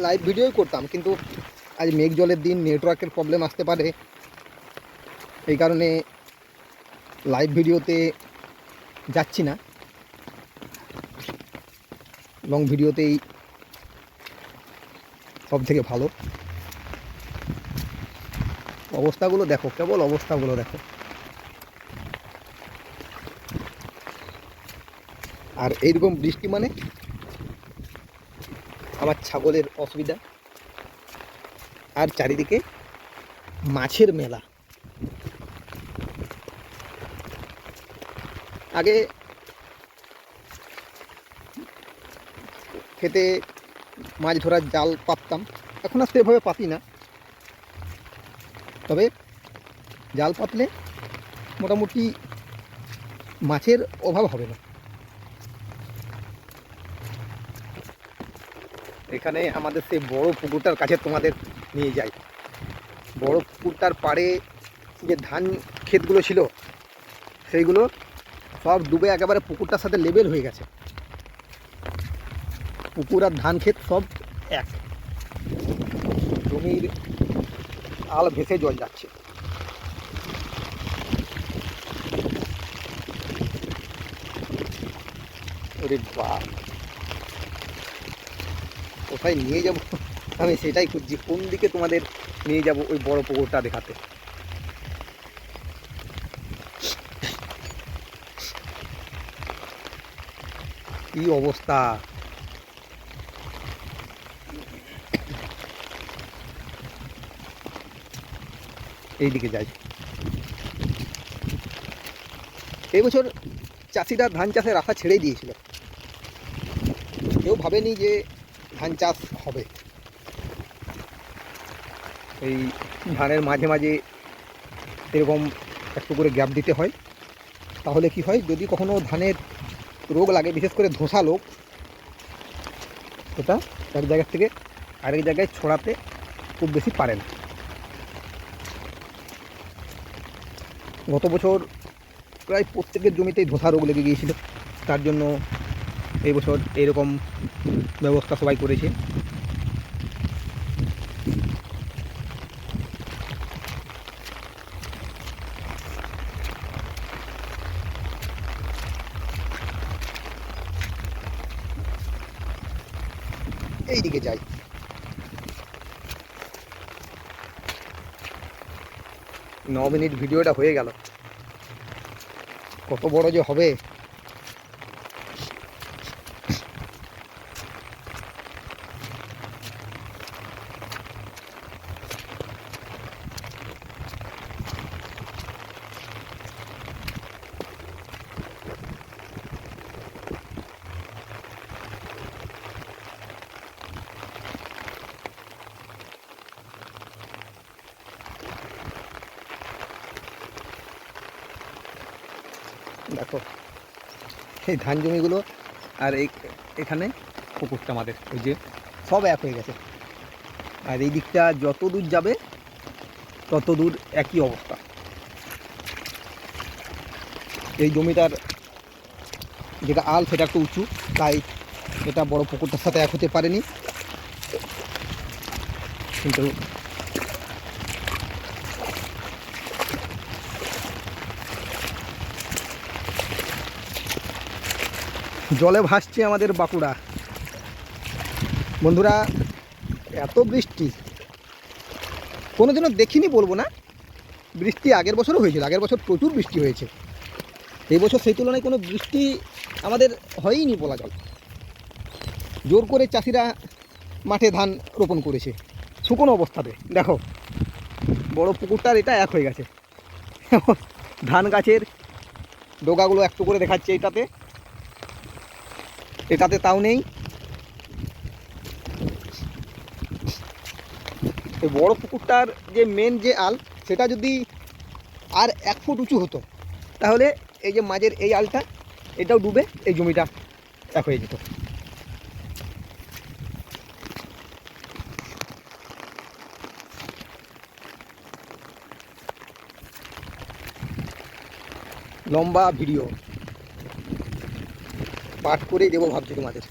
Live ভিডিওই করতাম, কিন্তু আজ মেঘ জলের দিন, নেটওয়ার্কের প্রবলেম আসতে পারে, এই কারণে লাইভ ভিডিওতে যাচ্ছি না। লং ভিডিওতেই সব থেকে ভালো। অবস্থাগুলো দেখো, কেবল অবস্থাগুলো দেখো। আর এইরকম বৃষ্টি মানে আমার ছাগলের অসুবিধা, আর চারিদিকে মাছের মেলা। আগে খেতে মাছ ধরার জাল পাততাম, এখন আর সেভাবে পাতি না। তবে জাল পাতলে মোটামুটি মাছের অভাব হবে না। এখানে আমাদের সেই বড় পুকুরটার কাছে তোমাদের নিয়ে যাই। বড় পুকুরটার পাড়ে যে ধান ক্ষেতগুলো ছিল, সেইগুলো সব ডুবে একেবারে পুকুরটার সাথে লেবেল হয়ে গেছে। পুকুর আর ধান ক্ষেত সব এক, জমির আল ভেসে জল যাচ্ছে। ওরে বাপ, কোথায় নিয়ে যাব আমি সেটাই খুঁজছি, কোন দিকে তোমাদের নিয়ে যাব ওই বড় পুকুরটা দেখাতে। কি অবস্থা! এইদিকে যাই। এই বছর চাষিরা ধান চাষের আশা ছেড়েই দিয়েছিল, কেউ ভাবেনি যে ধান চাষ হবে। এই ধানের মাঝে মাঝে এরকম একটু করে গ্যাপ দিতে হয়, তাহলে কি হয়, যদি কখনো ধানের রোগ লাগে, বিশেষ করে ধসা রোগ, সেটা এক জায়গা থেকে আরেক জায়গায় ছড়াতে খুব বেশি পারে না। গত বছর প্রায় প্রত্যেকের জমিতেই ধসা রোগ লেগে গিয়েছিল, তার জন্য এই বছর এইরকম ব্যবস্থা সবাই করেছে। এইদিকে যাই। 9 মিনিট ভিডিওটা হয়ে গেল, কত বড় যে হবে। দেখো এই ধান জমিগুলো, আর এখানে পুকুরটা আমাদের, ওই যে সব এক হয়ে গেছে। আর এই দিকটা যত দূর যাবে তত দূর একই অবস্থা। এই জমিটার যেটা আল, সেটা একটু উঁচু, তাই এটা বড় পুকুরটার সাথে এক হতে পারেনি। কিন্তু জলে ভাসছে আমাদের বাঁকুড়া। বন্ধুরা, এত বৃষ্টি কোনোদিনও দেখিনি বলবো না। বৃষ্টি আগের বছরও হয়েছিল, আগের বছর প্রচুর বৃষ্টি হয়েছে। এই বছর সেই তুলনায় কোনো বৃষ্টি আমাদের হয়ইনি বলা চলে। জোর করে চাষিরা মাঠে ধান রোপণ করেছে শুকনো অবস্থাতে। দেখো বড় পুকুরটার এটা এক হয়ে গেছে। ধান গাছের ডোগাগুলো একটু করে দেখাচ্ছে এটাতে, এটাতে তাও নেই। এই বড় পুকুরটার যে মেন যে আল, সেটা যদি আর 1 ফুট উঁচু হতো, তাহলে এই যে মাঝের এই আলটা, এটাও ডুবে এই জমিটা এক হয়ে যেত। লম্বা ভিডিও পাঠ করেই দেবো ভাবছি তোমাদের।